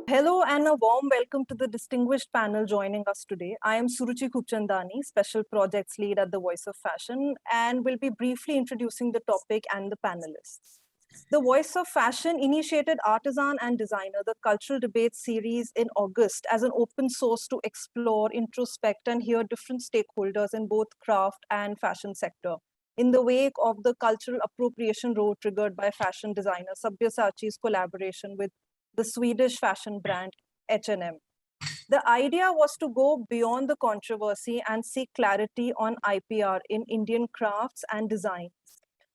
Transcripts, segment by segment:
Hello and a warm welcome to the distinguished panel joining us today. I am Suruchi Khubchandani, Special Projects Lead at the Voice of Fashion, and will be briefly introducing the topic and the panelists. The Voice of Fashion initiated Artisan and Designer, the Cultural Debate series in August as an open source to explore, introspect, and hear different stakeholders in both craft and fashion sector. In the wake of the cultural appropriation row triggered by fashion designer Sabyasachi's collaboration with the Swedish fashion brand H&M. The idea was to go beyond the controversy and seek clarity on IPR in Indian crafts and design,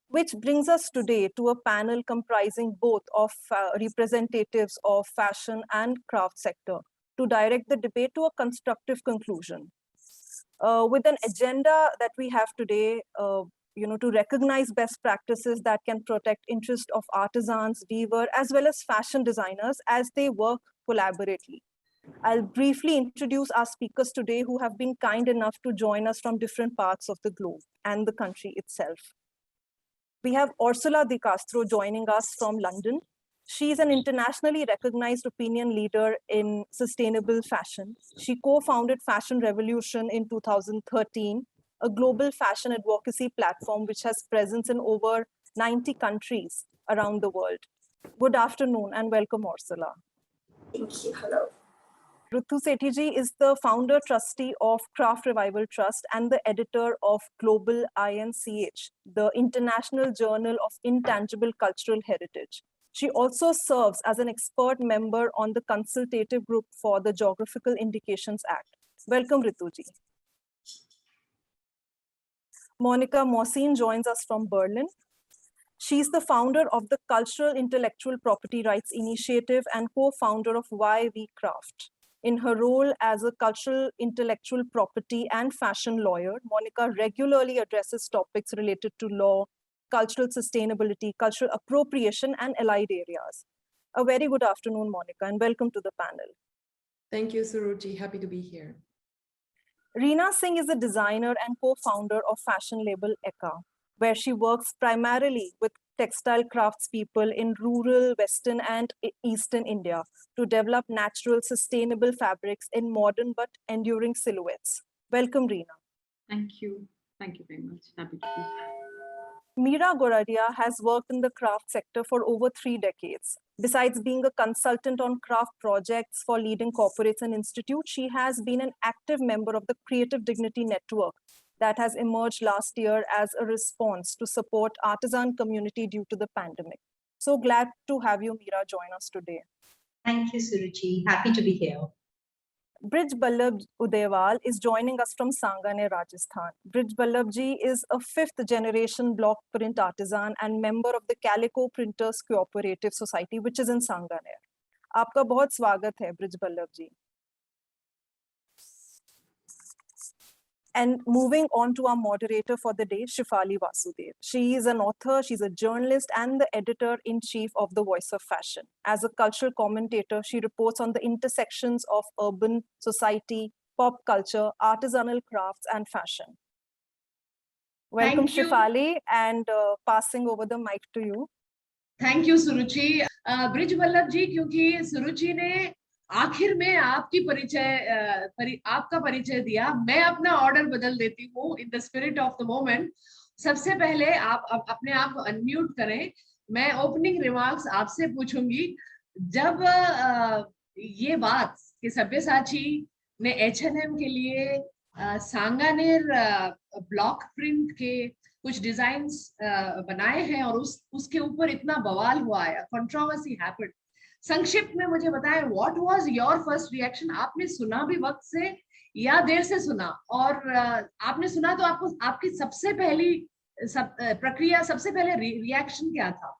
which brings us today to a panel comprising both of representatives of fashion and craft sector to direct the debate to a constructive conclusion. With an agenda that we have today, to recognize best practices that can protect interest of artisans, weaver, as well as fashion designers as they work collaboratively. I'll briefly introduce our speakers today who have been kind enough to join us from different parts of the globe and the country itself. We have Ursula Di Castro joining us from London. She is an internationally recognized opinion leader in sustainable fashion. She co-founded Fashion Revolution in 2013, a global fashion advocacy platform which has presence in over 90 countries around the world. Good afternoon and welcome, Ursula. Thank you. Hello. Ritu Sethi is the founder trustee of Craft Revival Trust and the editor of Global INCH, the International Journal of Intangible Cultural Heritage. She also serves as an expert member on the consultative group for the Geographical Indications Act. Welcome, Rituji. Monica Mohsin joins us from Berlin. She's the founder of the Cultural Intellectual Property Rights Initiative and co-founder of Why We Craft. In her role as a cultural intellectual property and fashion lawyer, Monica regularly addresses topics related to law, cultural sustainability, cultural appropriation, and allied areas. A very good afternoon, Monica, and welcome to the panel. Thank you, Suruchi. Happy to be here. Reena Singh is a designer and co-founder of fashion label Eka, where she works primarily with textile craftspeople in rural, western, and eastern India to develop natural, sustainable fabrics in modern but enduring silhouettes. Welcome, Reena. Thank you. Thank you very much. Happy to be here. Meera Goradia has worked in the craft sector for over 3 decades. Besides being a consultant on craft projects for leading corporates and institutes, she has been an active member of the Creative Dignity Network that has emerged last year as a response to support artisan community due to the pandemic. So glad to have you, Meera, join us today. Thank you, Suruchi. Happy to be here. Brij Ballabh Udayawal is joining us from Sanganer, Rajasthan. Brij Ballabh ji is a 5th generation block print artisan and member of the Calico Printers Cooperative Society, which is in Sanganer. आपका बहुत स्वागत है, Brij Ballabh ji. And moving on to our moderator for the day, Shefali Vasudev. She is an author, she's a journalist and the editor-in-chief of The Voice of Fashion. As a cultural commentator, she reports on the intersections of urban society, pop culture, artisanal crafts, and fashion. Welcome, Shefali, and passing over the mic to you. Thank you, Suruchi. Brij Ballabh ji, क्योंकि सुरुचि ने आखिर में आपका परिचय दिया, मैं अपना order बदल देती हूँ in the spirit of the moment. सबसे पहले आप अपने आप को अनम्यूट करें. मैं ओपनिंग रिमार्क्स आपसे पूछूंगी. जब ये बात कि सब्यसाची ने H&M के लिए सांगानेर ब्लॉक प्रिंट के कुछ डिजाइन्स बनाए हैं और उसके ऊपर इतना बवाल हुआ है, कंट्रोवर्सी हैपेंड. संक्षिप्त में मुझे बताएं, what was your first reaction? आपने सुना भी वक्त से या देर से सुना? और आपने सुना तो आपको आपकी सबसे पहली प्रक्रिया, सबसे पहले रिएक्शन क्या था?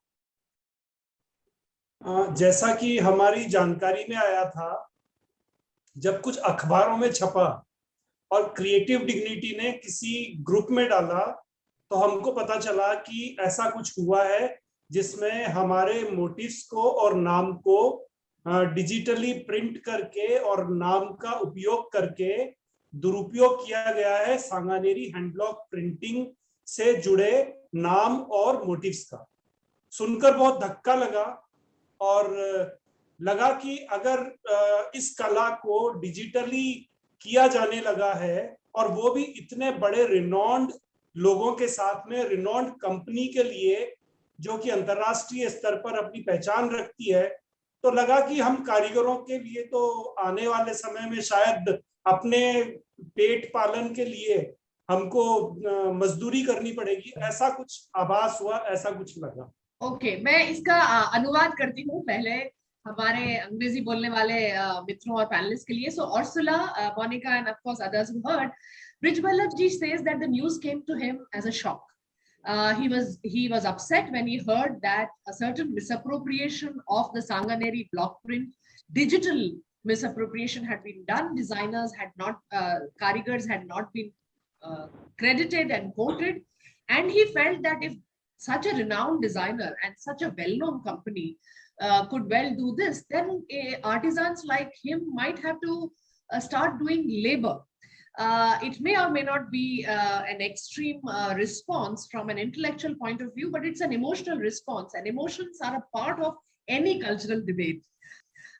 जैसा कि हमारी जानकारी में आया था, जब कुछ अखबारों में छपा और क्रिएटिव डिग्निटी ने किसी ग्रुप में डाला, तो हमको पता चला कि ऐसा कुछ हुआ है जिसमें हमारे मोटिव्स को और नाम को डिजिटली प्रिंट करके और नाम का उपयोग करके दुरुपयोग किया गया है सांगानेरी हैंडब्लॉक प्रिंटिंग से जुड़े नाम और मोटिव्स का. सुनकर बहुत धक्का लगा और लगा कि अगर इस कला को डिजिटली किया जाने लगा है और वो भी इतने बड़े रिनॉन्ड लोगों के साथ में, रिनॉन्ड कंपनी के लिए जो कि अंतरराष्ट्रीय स्तर पर अपनी पहचान रखती है, तो लगा कि हम कारीगरों के लिए तो आने वाले समय में शायद अपने पेट पालन के लिए हमको मजदूरी करनी पड़ेगी। ऐसा कुछ आभास हुआ, ऐसा कुछ लगा। ओके, मैं इसका अनुवाद करती हूँ पहले हमारे अंग्रेजी बोलने वाले मित्रों और पैनलिस्ट के लिए. So Ursula, Monica, and of course others who heard, Brij Vallabhji says that the news came to him as a shock. He was upset when he heard that a certain misappropriation of the Sanganeri block print, digital misappropriation had been done. Designers had not, karigars had not been credited and quoted, and he felt that if such a renowned designer and such a well-known company could well do this, then artisans like him might have to start doing labor. It may or may not be an extreme response from an intellectual point of view, but it's an emotional response, and emotions are a part of any cultural debate.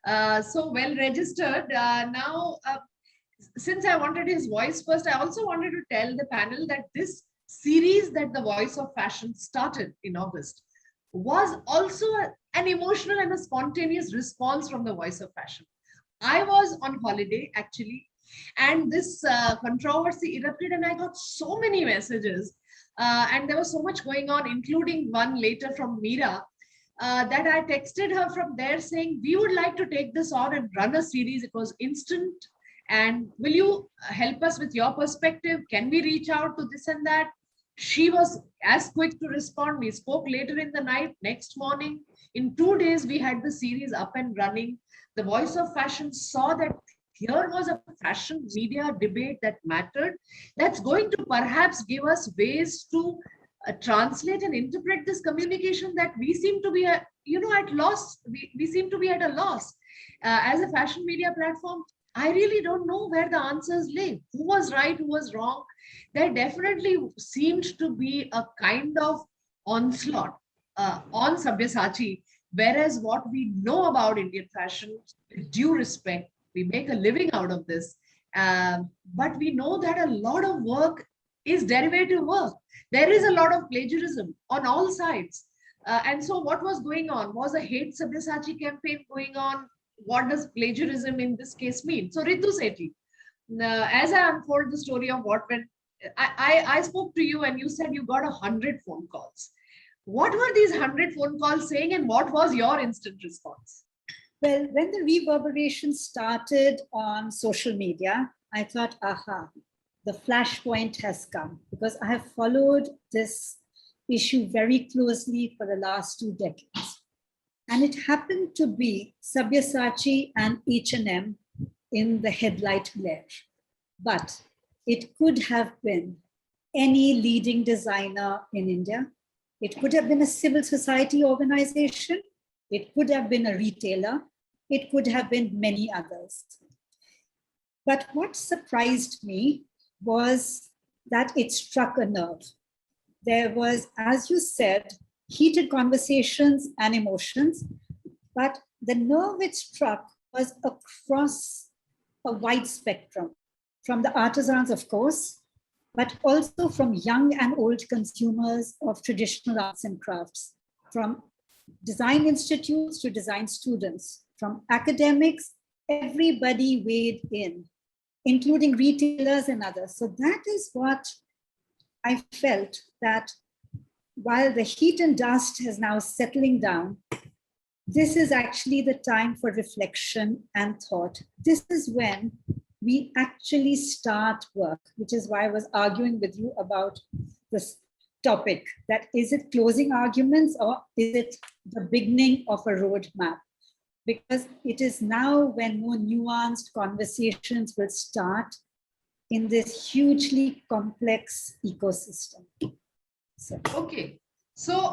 So well registered. Now, since I wanted his voice first, I also wanted to tell the panel that this series that the Voice of Fashion started in August was also an emotional and a spontaneous response from the Voice of Fashion. I was on holiday actually, and this controversy erupted, and I got so many messages, and there was so much going on, including one later from Meera, that I texted her from there saying, we would like to take this on and run a series. It was instant. And will you help us with your perspective? Can we reach out to this and that? She was as quick to respond. We spoke later in the night. Next morning, in 2 days, we had the series up and running. The Voice of Fashion saw that here was a fashion media debate that mattered. That's going to perhaps give us ways to translate and interpret this communication that we seem to be at loss. We seem to be at a loss. As a fashion media platform, I really don't know where the answers lay. Who was right, who was wrong? There definitely seemed to be a kind of onslaught on Sabyasachi, whereas what we know about Indian fashion, with due respect, we make a living out of this. But we know that a lot of work is derivative work. There is a lot of plagiarism on all sides. And so what was going on? Was a hate Sabyasachi campaign going on? What does plagiarism in this case mean? So Ritu Sethi, as I unfold the story of what went, I spoke to you and you said you got 100 phone calls. What were these 100 phone calls saying, and what was your instant response? Well, when the reverberation started on social media, I thought, aha, the flashpoint has come, because I have followed this issue very closely for the last 2 decades. And it happened to be Sabyasachi and H&M in the headlight glare. But it could have been any leading designer in India. It could have been a civil society organization. It could have been a retailer. It could have been many others. But what surprised me was that it struck a nerve. There was, as you said, heated conversations and emotions, but the nerve it struck was across a wide spectrum, from the artisans, of course, but also from young and old consumers of traditional arts and crafts, from design institutes to design students, from academics, everybody weighed in, including retailers and others. So that is what I felt, that while the heat and dust is now settling down, this is actually the time for reflection and thought. This is when we actually start work, which is why I was arguing with you about this topic, that is it closing arguments or is it the beginning of a roadmap? Because it is now when more nuanced conversations will start in this hugely complex ecosystem. So. Okay, so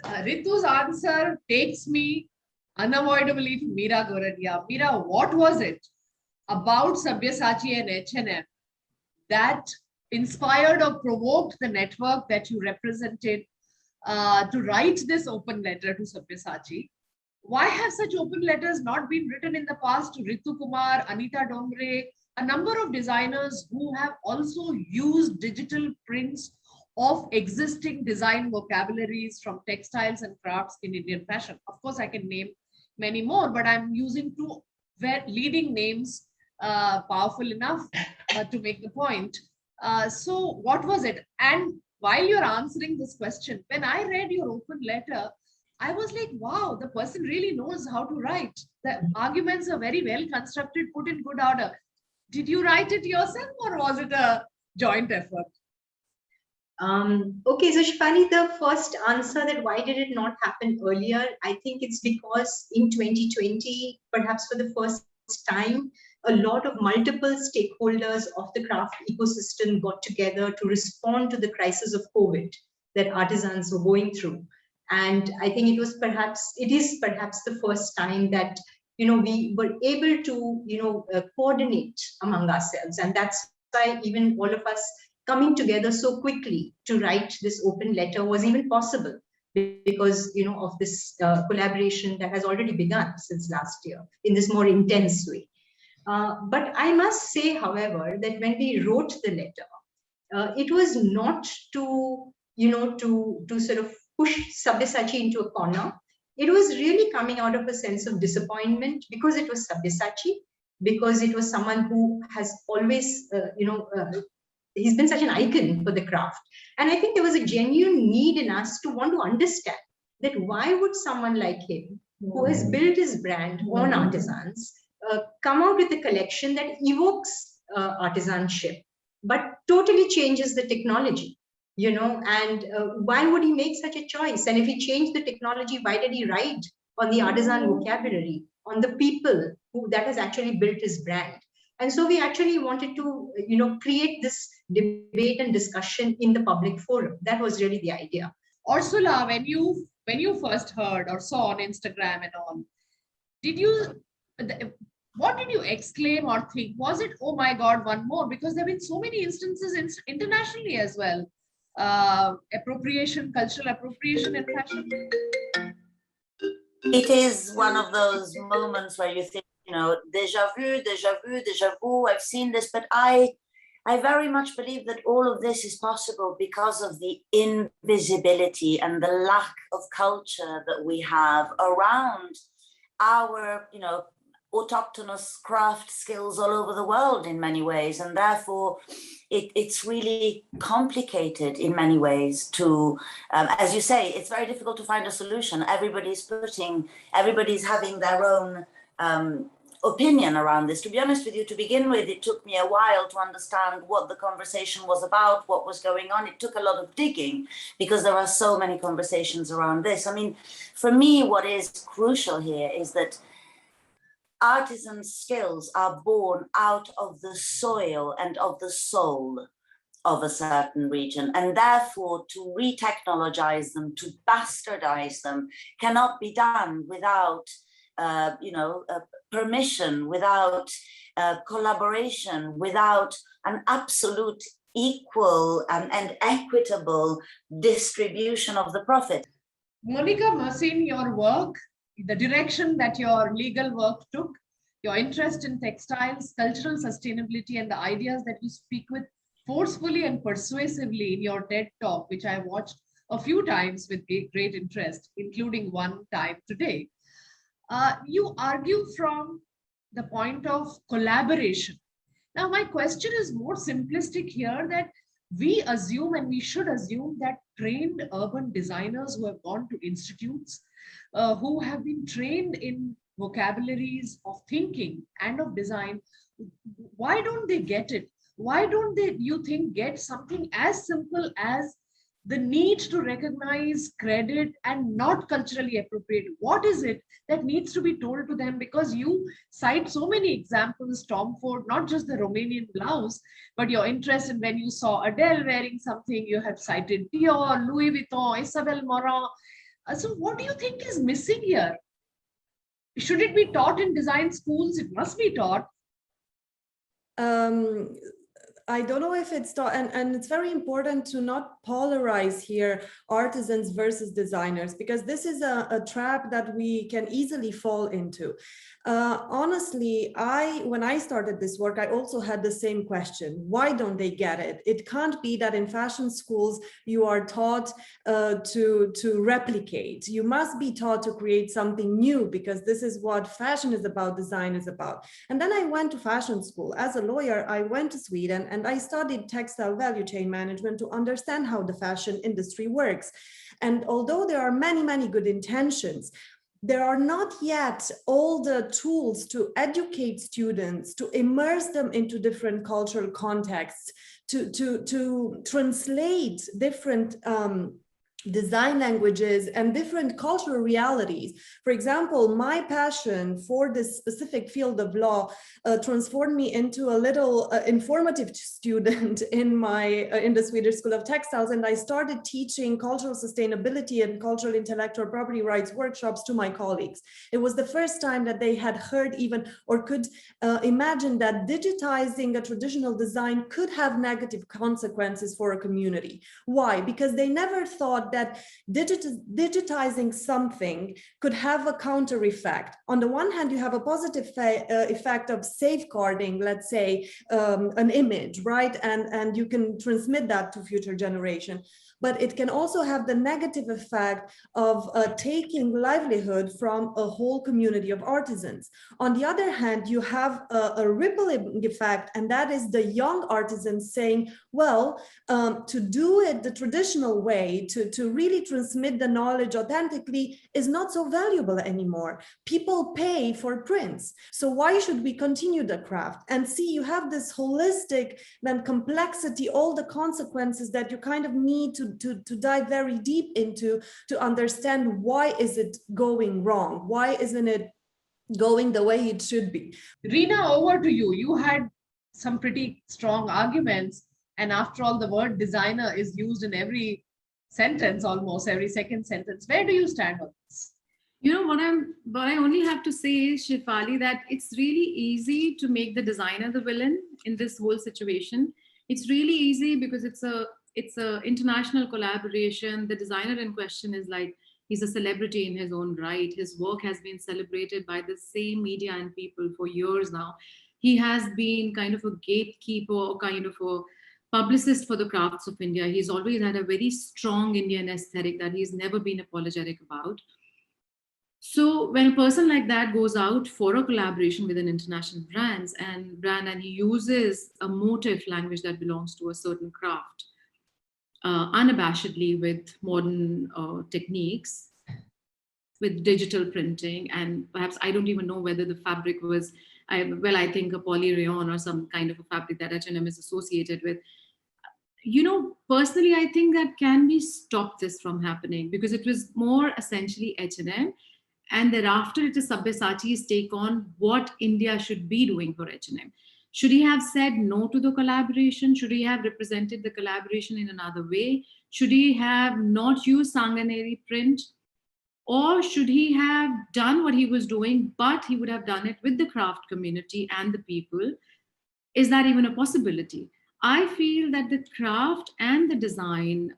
Ritu's answer takes me unavoidably to Meera Goradia. Meera, what was it about Sabyasachi and H&M that inspired or provoked the network that you represented to write this open letter to Sabyasachi? Why have such open letters not been written in the past to Ritu Kumar, Anita Dombre, a number of designers who have also used digital prints of existing design vocabularies from textiles and crafts in Indian fashion? Of course, I can name many more, but I'm using two leading names, powerful enough to make the point. So what was it? And while you're answering this question, when I read your open letter, I was like, wow, the person really knows how to write. The arguments are very well constructed, put in good order. Did you write it yourself or was it a joint effort? Okay, so Shifani, the first answer that why did it not happen earlier? I think it's because in 2020, perhaps for the first time, a lot of multiple stakeholders of the craft ecosystem got together to respond to the crisis of COVID that artisans were going through. And I think it is perhaps the first time that, we were able to, coordinate among ourselves. And that's why even all of us coming together so quickly to write this open letter was even possible, because, of this collaboration that has already begun since last year in this more intense way. But I must say, however, that when we wrote the letter, it was not to, to sort of push Sabyasachi into a corner. It was really coming out of a sense of disappointment because it was Sabyasachi, because it was someone who has always, he's been such an icon for the craft. And I think there was a genuine need in us to want to understand that why would someone like him, who has built his brand on artisans, come out with a collection that evokes artisanship, but totally changes the technology, and why would he make such a choice? And if he changed the technology, why did he write on the artisan vocabulary, on the people that has actually built his brand? And so we actually wanted to, create this debate and discussion in the public forum. That was really the idea. Ursula, when you first heard or saw on Instagram and all, what did you exclaim or think? Was it, oh my God, one more? Because there have been so many instances internationally as well. Appropriation, cultural appropriation in fashion. It is one of those moments where you think, déjà vu, déjà vu, déjà vu, I've seen this, but I very much believe that all of this is possible because of the invisibility and the lack of culture that we have around our, autochthonous craft skills all over the world in many ways. And therefore, it's really complicated in many ways to, as you say, it's very difficult to find a solution. Everybody's having their own opinion around this. To be honest with you, to begin with, it took me a while to understand what the conversation was about, what was going on. It took a lot of digging because there are so many conversations around this. I mean, for me, what is crucial here is that artisan skills are born out of the soil and of the soul of a certain region, and therefore to re-technologize them, to bastardize them, cannot be done without permission, without collaboration, without an absolute equal and equitable distribution of the profit. Monica Mersin, your work, the direction that your legal work took, your interest in textiles, cultural sustainability, and the ideas that you speak with forcefully and persuasively in your TED Talk, which I watched a few times with great interest, including one time today. You argue from the point of collaboration. Now, my question is more simplistic here, that we assume, and we should assume, that trained urban designers who have gone to institutes, who have been trained in vocabularies of thinking and of design, why don't they get it? Why don't they, you think, get something as simple as the need to recognize, credit, and not culturally appropriate? What is it that needs to be told to them? Because you cite so many examples, Tom Ford, not just the Romanian blouse, but your interest in when you saw Adele wearing something, you have cited Dior, Louis Vuitton, Isabel Marant. So what do you think is missing here? Should it be taught in design schools? It must be taught. I don't know if it's and it's very important to not polarize here artisans versus designers, because this is a trap that we can easily fall into. Honestly, when I started this work, I also had the same question. Why don't they get it? It can't be that in fashion schools you are taught to replicate. You must be taught to create something new, because this is what fashion is about, design is about. And then I went to fashion school. As a lawyer, I went to Sweden and I studied textile value chain management to understand how the fashion industry works. And although there are many, many good intentions, there are not yet all the tools to educate students, to immerse them into different cultural contexts, to translate different design languages and different cultural realities. For example, my passion for this specific field of law transformed me into a little informative student in the Swedish School of Textiles, and I started teaching cultural sustainability and cultural intellectual property rights workshops to my colleagues. It was the first time that they had heard even or could imagine that digitizing a traditional design could have negative consequences for a community. Why? Because they never thought that digitizing something could have a counter effect. On the one hand, you have a positive effect of safeguarding, let's say, an image, right? And you can transmit that to future generations. But it can also have the negative effect of taking livelihood from a whole community of artisans. On the other hand, you have a rippling effect, and that is the young artisans saying, well, to do it the traditional way, to really transmit the knowledge authentically is not so valuable anymore. People pay for prints. So why should we continue the craft? And see, you have this holistic then complexity, all the consequences that you kind of need to dive very deep into to understand why is it going wrong? Why isn't it going the way it should be? Reena, over to you. You had some pretty strong arguments, and after all, the word designer is used in every sentence, almost every second sentence. Where do you stand on this? You know what I only have to say is, Shefali, that it's really easy to make the designer the villain in this whole situation. It's really easy because it's a international collaboration. The designer in question is like, he's a celebrity in his own right. His work has been celebrated by the same media and people for years now. He has been kind of a gatekeeper, kind of a publicist for the crafts of India. He's always had a very strong Indian aesthetic that he's never been apologetic about. So when a person like that goes out for a collaboration with an international brand and he uses a motif language that belongs to a certain craft, unabashedly with modern techniques, with digital printing, and perhaps I don't even know whether the fabric was, I think a polyrayon or some kind of a fabric that H&M is associated with. You know, personally, I think that can be stopped this from happening, because it was more essentially H&M, and thereafter it is Sabyasachi's take on what India should be doing for H&M. Should he have said no to the collaboration? Should he have represented the collaboration in another way? Should he have not used Sanganeri print? Or should he have done what he was doing, but he would have done it with the craft community and the people? Is that even a possibility? I feel that the craft and the design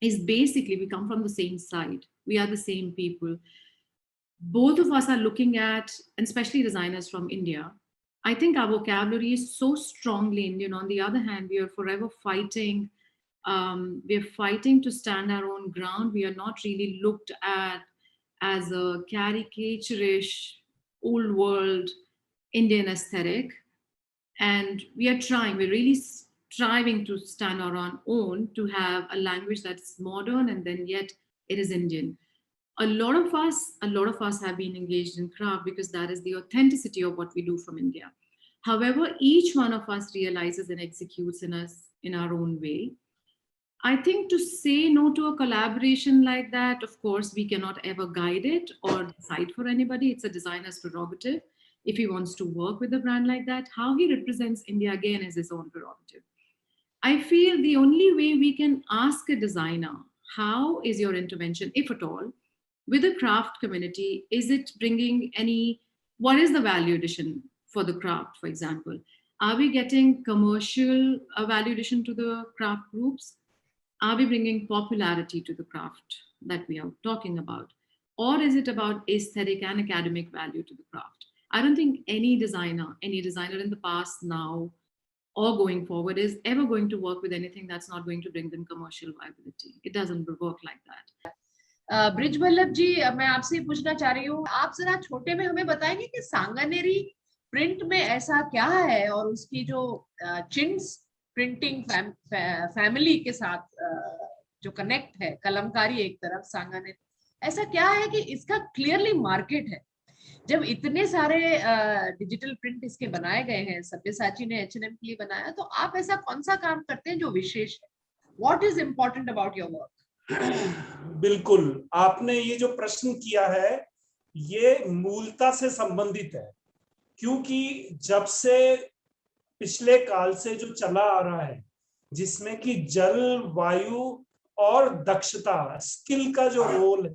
is basically, we come from the same side. We are the same people. Both of us are looking at, and especially designers from India, I think our vocabulary is so strongly Indian. On the other hand, we are forever fighting. We are fighting to stand our own ground. We are not really looked at as a caricaturish, old world Indian aesthetic. And we are trying, we're really striving to stand on our own, to have a language that's modern and then yet it is Indian. A lot of us have been engaged in craft because that is the authenticity of what we do from India. However, each one of us realizes and executes in our own way. I think to say no to a collaboration like that, of course, we cannot ever guide it or decide for anybody. It's a designer's prerogative. If he wants to work with a brand like that, how he represents India again is his own prerogative. I feel the only way we can ask a designer, how is your intervention, if at all, with the craft community? Is it bringing what is the value addition for the craft, for example? Are we getting commercial value addition to the craft groups? Are we bringing popularity to the craft that we are talking about? Or is it about aesthetic and academic value to the craft? I don't think any designer in the past, now, or going forward is ever going to work with anything that's not going to bring them commercial viability. It doesn't work like that. Brij Vallabh ji, मैं आपसे पूछना चाह रही हूँ, आप जरा छोटे में हमें बताएंगे कि सांगानेरी प्रिंट में ऐसा क्या है, और उसकी जो चिन्स प्रिंटिंग फैमिली के साथ जो कनेक्ट है, कलमकारी एक तरफ, सांगानेरी, ऐसा क्या है कि इसका क्लियरली मार्केट है? जब इतने सारे डिजिटल प्रिंट इसके बनाए गए हैं, सब्यसाची ने H&M के लिए बनाया, तो आप ऐसा कौन सा काम करते हैं जो विशेष है? What is important about your work? बिल्कुल, आपने ये जो प्रश्न किया है ये मूलता से संबंधित है, क्योंकि जब से पिछले काल से जो चला आ रहा है, जिसमें कि जल, वायु और दक्षता, स्किल का जो रोल है,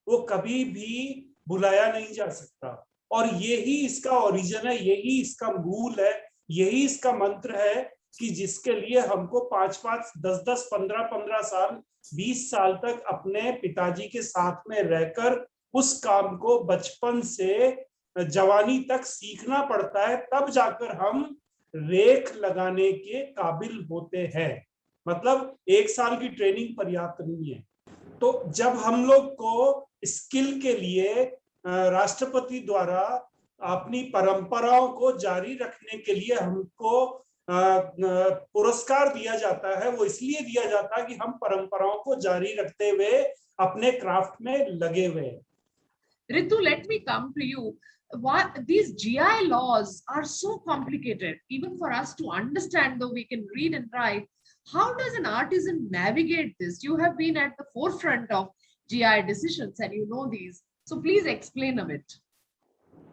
वो कभी भी भुलाया नहीं जा सकता। और यही इसका ओरिजिन है, यही इसका मूल है, यही इसका मंत्र है कि जिसके लिए हमको 5-5, 10-10, 15-15 साल, 20 साल तक अपने पिताजी के साथ में रहकर उस काम को बचपन से जवानी तक सीखना पड़ता है, तब जाकर हम रेख लगाने के काबिल होते हैं। मतलब 1 साल की ट्रेनिंग पर्याप्त नहीं है। तो जब हम लोग को स्किल के लिए राष्ट्रपति द्वारा अपनी परंपराओं को जारी रखने के लिए हमको पुरस्कार दिया जाता है, वो इसलिए दिया जाता है कि हम परंपराओं को जारी रखते हुए अपने क्राफ्ट में लगे हुए हैं। Ritu, let me come to you. What these GI laws are so complicated, even for us to understand, though we can read and write. How does an artisan navigate this? You have been at the forefront of GI decisions and you know these. So please explain a bit.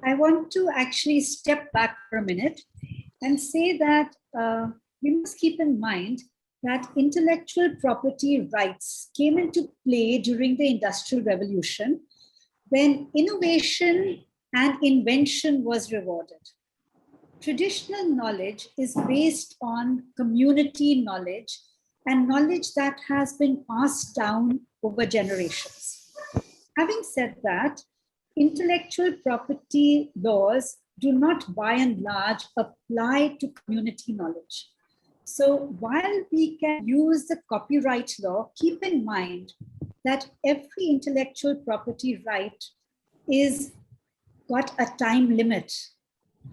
I want to actually step back for a minute and say that we must keep in mind that intellectual property rights came into play during the Industrial Revolution, when innovation and invention was rewarded. Traditional knowledge is based on community knowledge and knowledge that has been passed down over generations. Having said that, intellectual property laws do not by and large apply to community knowledge. So while we can use the copyright law, keep in mind that every intellectual property right is got a time limit.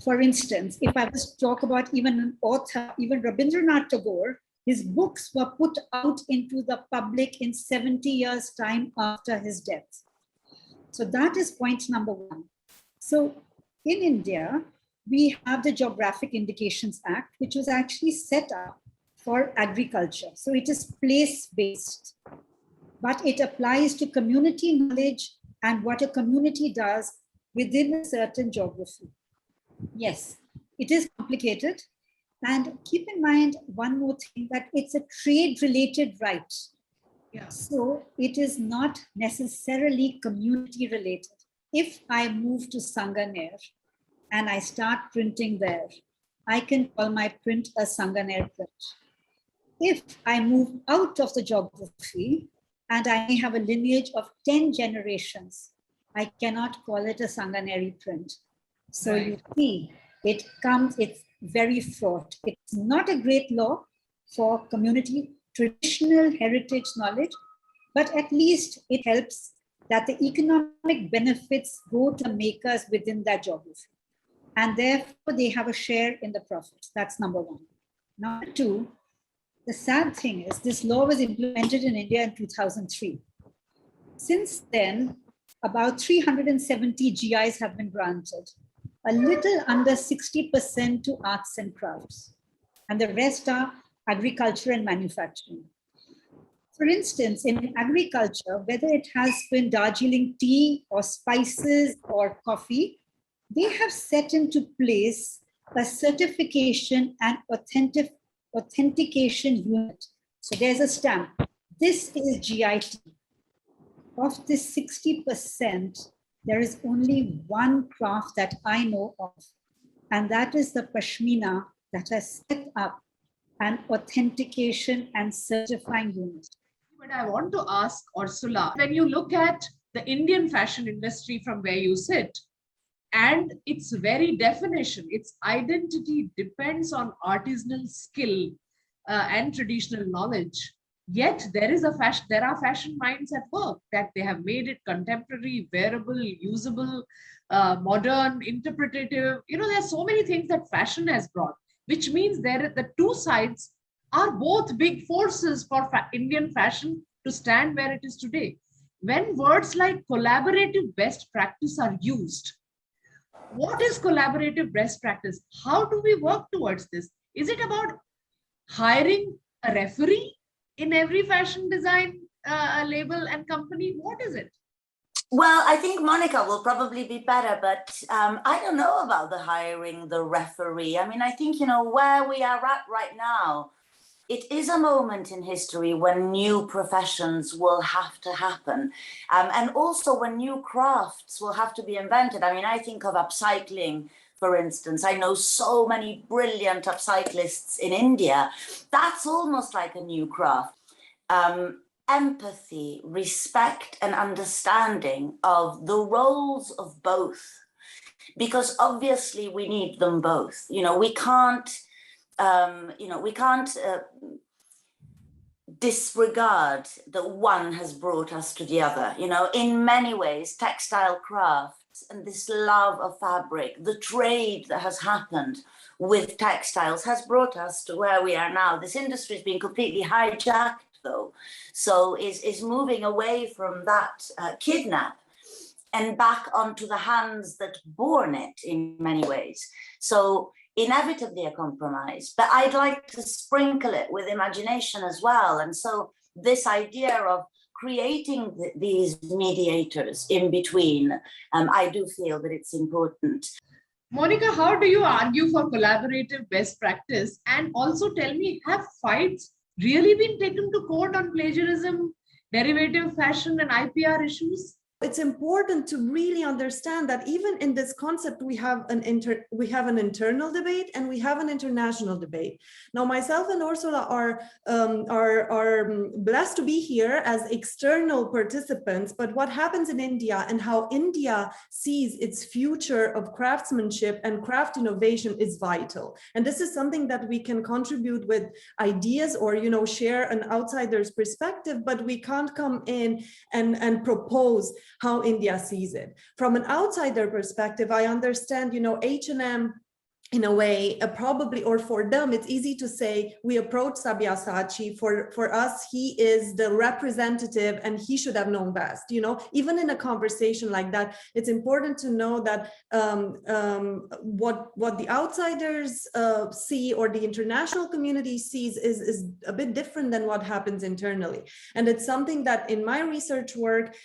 For instance, if I was to talk about even an author, even Rabindranath Tagore, his books were put out into the public in 70 years' time after his death. So that is point number one. So in India, we have the Geographic Indications Act, which was actually set up for agriculture. So it is place-based, but it applies to community knowledge and what a community does within a certain geography. Yes, it is complicated. And keep in mind one more thing, that it's a trade-related right. Yeah. So it is not necessarily community related. If I move to Sanganer and I start printing there, I can call my print a Sanganer print. If I move out of the geography and I may have a lineage of 10 generations, I cannot call it a Sanganeri print. So Right. you see, it's very fraught. It's not a great law for community traditional heritage knowledge, but at least it helps that the economic benefits go to makers within that geography. And therefore they have a share in the profits. That's number one. Number two, the sad thing is this law was implemented in India in 2003. Since then, about 370 GIs have been granted, a little under 60% to arts and crafts, and the rest are agriculture and manufacturing. For instance, in agriculture, whether it has been Darjeeling tea or spices or coffee, they have set into place a certification and authentication unit. So there's a stamp. This is GIT. Of this 60%, there is only one craft that I know of, and that is the pashmina that has set up an authentication and certifying unit. But I want to ask Ursula, when you look at the Indian fashion industry from where you sit, and its very definition, its identity depends on artisanal skill and traditional knowledge. Yet there are fashion minds at work that they have made it contemporary, wearable, usable, modern, interpretative. You know, there are so many things that fashion has brought, which means the two sides are both big forces for Indian fashion to stand where it is today. When words like collaborative best practice are used, what is collaborative best practice? How do we work towards this? Is it about hiring a referee in every fashion design label and company? What is it? Well, I think Monica will probably be better, but I don't know about the hiring the referee. I mean, I think, you know, where we are at right now, it is a moment in history when new professions will have to happen. And also when new crafts will have to be invented. I mean, I think of upcycling, for instance. I know so many brilliant upcyclists in India. That's almost like a new craft. Empathy, respect, and understanding of the roles of both. Because obviously we need them both. You know, we can't disregard that one has brought us to the other. You know, in many ways, textile crafts and this love of fabric, the trade that has happened with textiles has brought us to where we are now. This industry has been completely hijacked, though, so is moving away from that kidnap and back onto the hands that born it in many ways. So inevitably a compromise, but I'd like to sprinkle it with imagination as well. And so this idea of creating these mediators in between, I do feel that it's important. Monica, how do you argue for collaborative best practice? And also tell me, have fights really been taken to court on plagiarism, derivative fashion, and IPR issues? It's important to really understand that even in this concept, we have an internal debate and we have an international debate. Now, myself and Ursula are blessed to be here as external participants, but what happens in India and how India sees its future of craftsmanship and craft innovation is vital. And this is something that we can contribute with ideas or, you know, share an outsider's perspective, but we can't come in and propose how India sees it. From an outsider perspective, I understand, you know, H&M in a way, probably, or for them, it's easy to say, we approach Sabyasachi, for us, he is the representative and he should have known best. You know, even in a conversation like that, it's important to know that what the outsiders see or the international community sees is a bit different than what happens internally. And it's something that in my research work,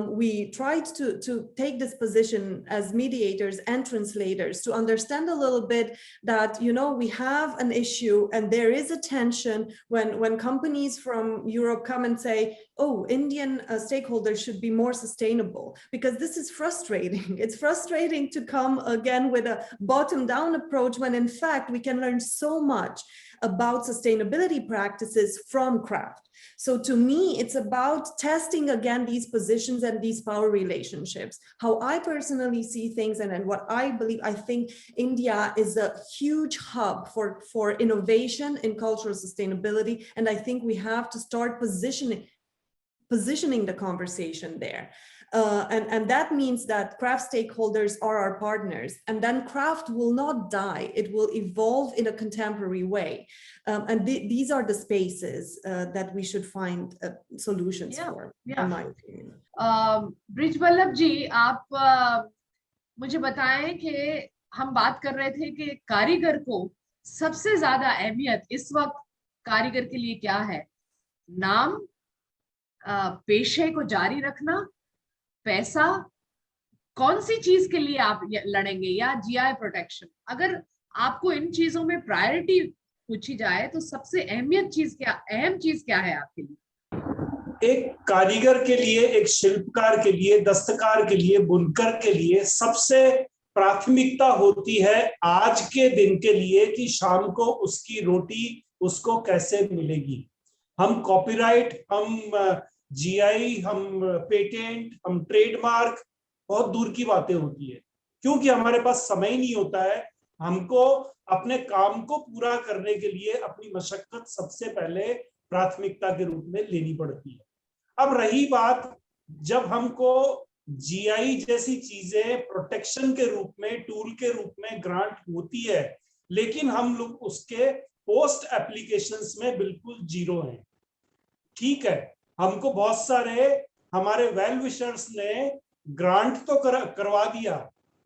we tried to take this position as mediators and translators to understand a little bit that, you know, we have an issue and there is a tension when companies from Europe come and say, oh, Indian stakeholders should be more sustainable, because this is frustrating. It's frustrating to come again with a bottom-down approach when in fact we can learn so much about sustainability practices from craft. So to me, it's about testing again these positions and these power relationships, how I personally see things and what I believe. I think India is a huge hub for innovation in cultural sustainability. And I think we have to start positioning the conversation there. And that means that craft stakeholders are our partners, and then craft will not die. It will evolve in a contemporary way. And these are the spaces that we should find solutions for, in my opinion. Brij Vallabh ji, आप मुझे बताएं कि हम बात कर रहे थे कि कारीगर को सबसे ज्यादा अहमियत इस वक्त कारीगर के लिए क्या है? नाम, पेशे को जारी रखना, पैसा, कौन सी चीज के लिए आप लड़ेंगे, या जीआई प्रोटेक्शन? अगर आपको इन चीजों में प्रायोरिटी पूछी जाए तो सबसे अहम चीज क्या है आपके लिए? एक कारीगर के लिए, एक शिल्पकार के लिए, दस्तकार के लिए, बुनकर के लिए सबसे प्राथमिकता होती है आज के दिन के लिए कि शाम को उसकी रोटी उसको कैसे मिलेगी। हम कॉपीराइट, हम जीआई, हम पेटेंट, हम ट्रेडमार्क, बहुत दूर की बातें होती है, क्योंकि हमारे पास समय ही नहीं होता है। हमको अपने काम को पूरा करने के लिए अपनी मशक्कत सबसे पहले प्राथमिकता के रूप में लेनी पड़ती है। अब रही बात, जब हमको जीआई जैसी चीजें प्रोटेक्शन के रूप में, टूल के रूप में ग्रांट होती है, लेकिन हम लोग उसके पोस्ट एप्लीकेशंस में बिल्कुल जीरो हैं। ठीक है, हमको बहुत सारे हमारे वेल विशर्स ने ग्रांट तो करवा दिया,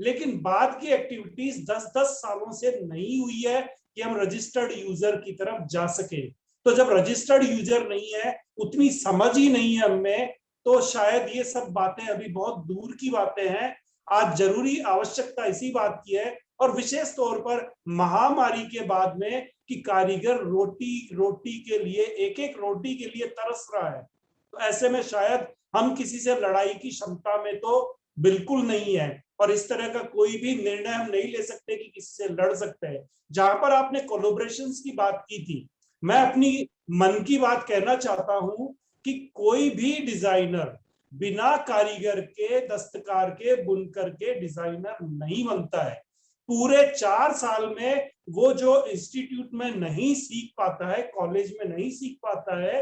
लेकिन बाद की एक्टिविटीज 10-10 सालों से नहीं हुई है कि हम रजिस्टर्ड यूजर की तरफ जा सके। तो जब रजिस्टर्ड यूजर नहीं है, उतनी समझ ही नहीं है हमें, तो शायद ये सब बातें अभी बहुत दूर की बातें हैं। आज जरूरी आवश्यकता इसी बात की है, और विशेष तौर पर महामारी के बाद में, कि कारीगर रोटी के लिए, एक एक रोटी के लिए तरस रहा है। तो ऐसे में शायद हम किसी से लड़ाई की क्षमता में तो बिल्कुल नहीं है, और इस तरह का कोई भी निर्णय हम नहीं ले सकते कि किसी से लड़ सकते हैं। जहां पर आपने कोलैबोरेशंस की बात की थी, मैं अपनी मन की बात कहना चाहता हूं कि कोई भी डिजाइनर बिना कारीगर के, दस्तकार के, बुनकर के डिजाइनर नहीं बनता है। पूरे 4 साल में वो जो इंस्टीट्यूट में नहीं सीख पाता है, कॉलेज में नहीं सीख पाता है,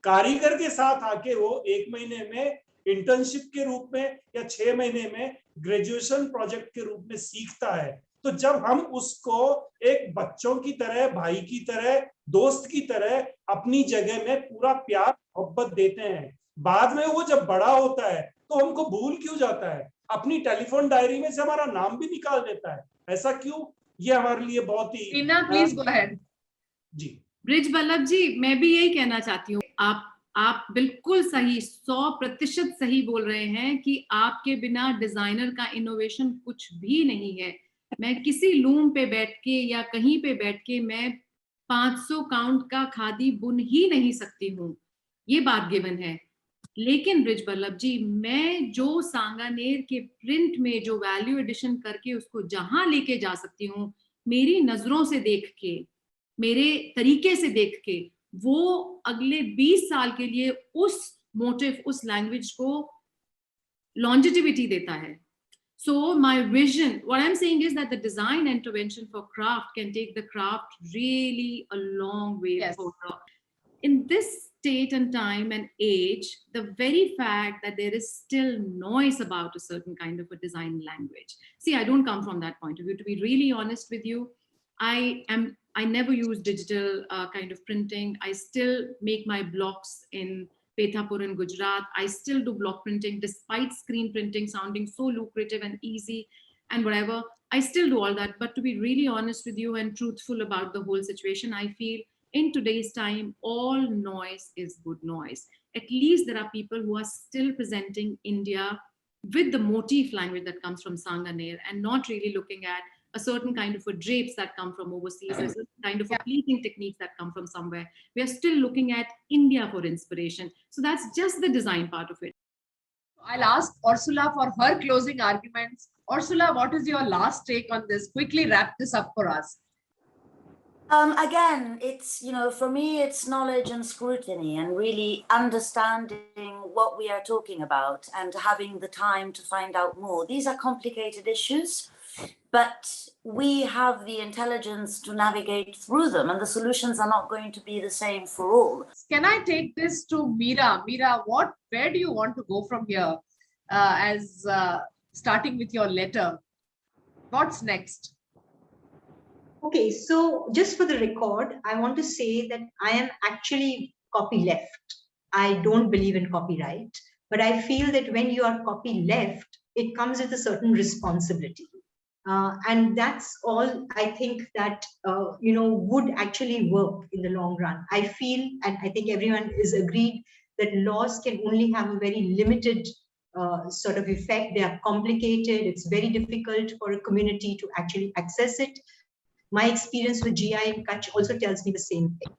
कारीगर के साथ आके वो 1 महीने में इंटर्नशिप के रूप में या 6 महीने में ग्रेजुएशन प्रोजेक्ट के रूप में सीखता है। तो जब हम उसको एक बच्चों की तरह, भाई की तरह, दोस्त की तरह अपनी जगह में पूरा प्यार मोहब्बत देते हैं, बाद में वो जब बड़ा होता है तो हमको भूल क्यों जाता है, अपनी टेलीफोन डायरी में से हमारा नाम भी निकाल देता है। ऐसा क्यों? ये हमारे लिए बहुत ही प्लीज गो अहेड जी। ब्रिज वल्लभ जी, मैं भी यही कहना चाहती हूँ, आप बिल्कुल सही, 100% सही बोल रहे हैं कि आपके बिना डिजाइनर का इनोवेशन कुछ भी नहीं है। मैं किसी लूम पे बैठ के या कहीं पे बैठ के मैं 500 काउंट का खादी बुन ही नहीं सकती हूँ, ये बात गिवन है। लेकिन ब्रिज वल्लभ जी, मैं जो सांगानेर के प्रिंट में जो वैल्यू एडिशन करके उसको जहां लेके जा सकती हूँ, मेरी नजरों से देख के, मेरे तरीके से देख के, वो अगले 20 साल के लिए उस मोटिव, उस लैंग्वेज को लॉन्जिटिविटी देता है। So my vision, what I'm saying is that the design intervention for craft can take the craft really a long way forward. In this state and time and age, the very fact that there is still noise about a certain kind of a design language. See, I don't come from that point of view. To be really honest with you, I never use digital kind of printing. I still make my blocks in Pethapur in Gujarat. I still do block printing despite screen printing sounding so lucrative and easy and whatever. I still do all that. But to be really honest with you and truthful about the whole situation, I feel in today's time, all noise is good noise. At least there are people who are still presenting India with the motif language that comes from Sanganer and not really looking at a certain kind of a drapes that come from overseas, a certain kind of a pleating techniques that come from somewhere. We are still looking at India for inspiration. So that's just the design part of it. I'll ask Ursula for her closing arguments. Ursula, what is your last take on this? Quickly wrap this up for us. Again, it's, for me, it's knowledge and scrutiny and really understanding what we are talking about and having the time to find out more. These are complicated issues, but we have the intelligence to navigate through them, and the solutions are not going to be the same for all. Can I take this to Meera? Meera, where do you want to go from here? Starting with your letter, what's next? Okay, so just for the record, I want to say that I am actually copyleft. I don't believe in copyright, but I feel that when you are copyleft, it comes with a certain responsibility. And that's all I think that, would actually work in the long run. I feel, and I think everyone is agreed, that laws can only have a very limited sort of effect. They are complicated. It's very difficult for a community to actually access it. My experience with GI in Kutch also tells me the same thing.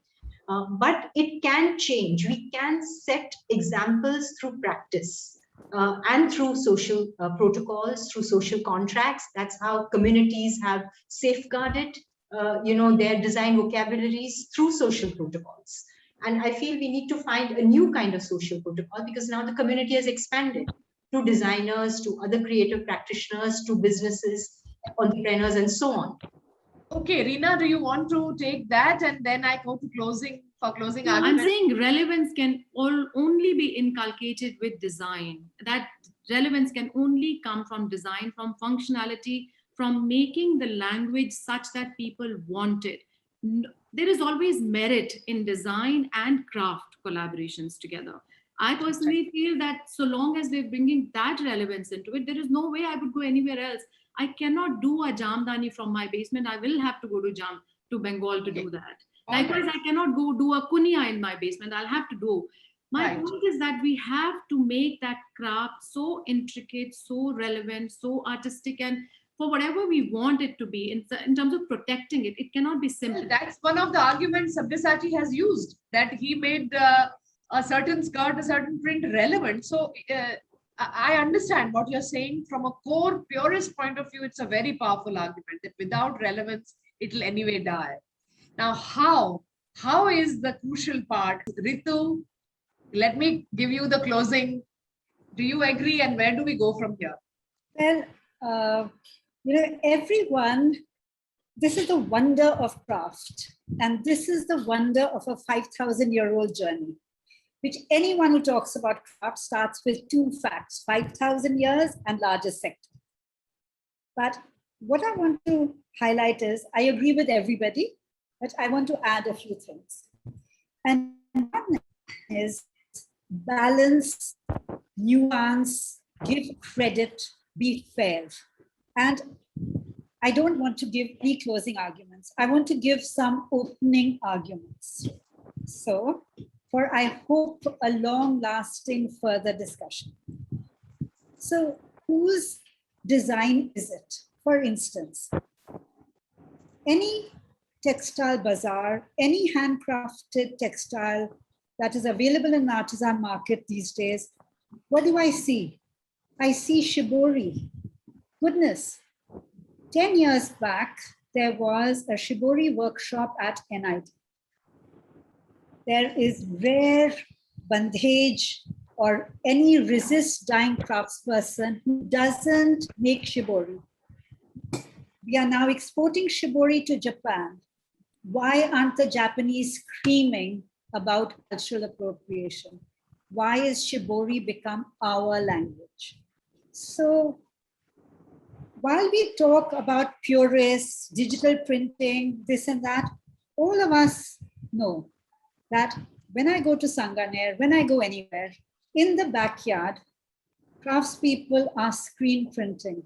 But it can change. We can set examples through practice. and through social protocols, through social contracts. That's how communities have safeguarded, their design vocabularies through social protocols. And I feel we need to find a new kind of social protocol because now the community has expanded to designers, to other creative practitioners, to businesses, entrepreneurs, and so on. Okay, Reena, do you want to take that and then I go to closing for closing No, I'm argument? saying relevance can only be inculcated with design. That relevance can only come from design, from functionality, from making the language such that people want it. There is always merit in design and craft collaborations together. I personally feel that so long as we're bringing that relevance into it, there is no way I would go anywhere else. I cannot do a jamdani from my basement. I will have to go to Bengal to do that. Likewise, I cannot go do a kunia in my basement. I'll have to do. My point is that we have to make that craft so intricate, so relevant, so artistic, and for whatever we want it to be in terms of protecting it, it cannot be simple. That's one of the arguments Sabyasachi has used, that he made a certain skirt, a certain print relevant. So I understand what you're saying. From a core purist point of view, it's a very powerful argument that without relevance, it'll anyway die. Now, how is the crucial part? Ritu, let me give you the closing. Do you agree, and where do we go from here? Well, everyone, this is the wonder of craft, and this is the wonder of a 5,000-year-old journey, which anyone who talks about craft starts with two facts: 5,000 years and largest sector. But what I want to highlight is, I agree with everybody, but I want to add a few things. And one is balance, nuance, give credit, be fair. And I don't want to give any closing arguments. I want to give some opening arguments. So, for I hope a long-lasting further discussion. So, whose design is it? For instance, any textile bazaar, any handcrafted textile that is available in the artisan market these days, what do I see? I see shibori. Goodness, 10 years back, there was a shibori workshop at NIT. There is rare bandhej or any resist dying craftsperson who doesn't make shibori. We are now exporting shibori to Japan. Why aren't the Japanese screaming about cultural appropriation? Why is shibori become our language? So while we talk about purists, digital printing, this and that, all of us know that when I go to Sanganer, when I go anywhere, in the backyard, craftspeople are screen printing.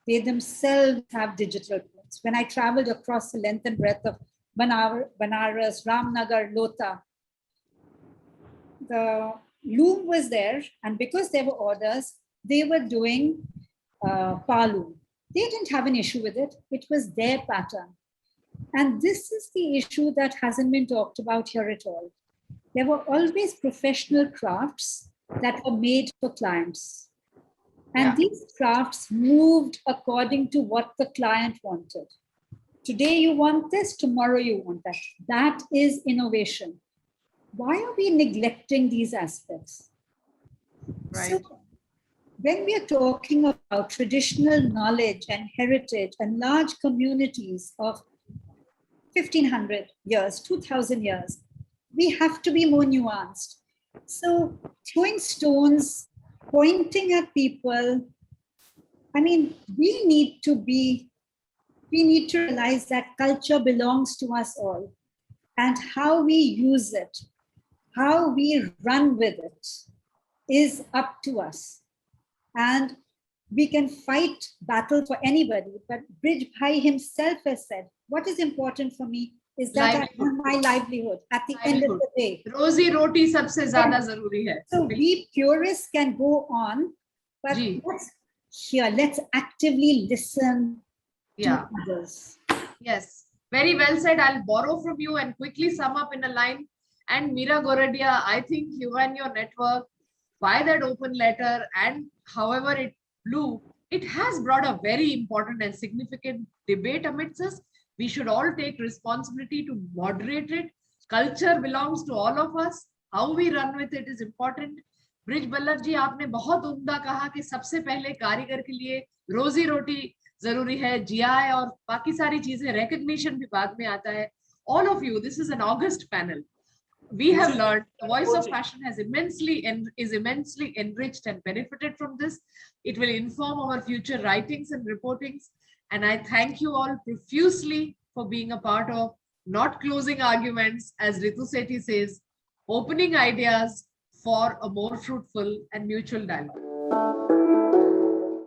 They themselves have digital prints. When I traveled across the length and breadth of Banaras, Ramnagar, Lota, the loom was there, and because there were orders, they were doing Palu. They didn't have an issue with it. It was their pattern. And this is the issue that hasn't been talked about here at all. There were always professional crafts that were made for clients. And these crafts moved according to what the client wanted. Today you want this, tomorrow you want that. That is innovation. Why are we neglecting these aspects? Right. So, when we are talking about traditional knowledge and heritage and large communities of 1,500 years, 2,000 years, we have to be more nuanced. So throwing stones, pointing at people, I mean, we need to realize that culture belongs to us all, and how we use it, how we run with it is up to us. And we can fight battle for anybody, but Brij Bhai himself has said, what is important for me is that I have my livelihood at the end of the day. Rozi roti sabse zyada zaruri hai. So we purists can go on, but let's actively listen to others. Yes, very well said. I'll borrow from you and quickly sum up in a line. And Meera Goradia, I think you and your network by that open letter, and however it flew, it has brought a very important and significant debate amidst us. We should all take responsibility to moderate it. Culture belongs to all of us. How we run with it is important. Brij Ballabh ji, आपने बहुत उम्दा कहा कि सबसे पहले कारीगर के लिए रोजी रोटी जरूरी है, जीआई और बाकी सारी चीजें, recognition भी बाद में आता है. All of you, this is an August panel. We have learned the voice of fashion has is immensely enriched and benefited from this. It will inform our future writings and reportings. And I thank you all profusely for being a part of not closing arguments, as Ritu Sethi says, opening ideas for a more fruitful and mutual dialogue.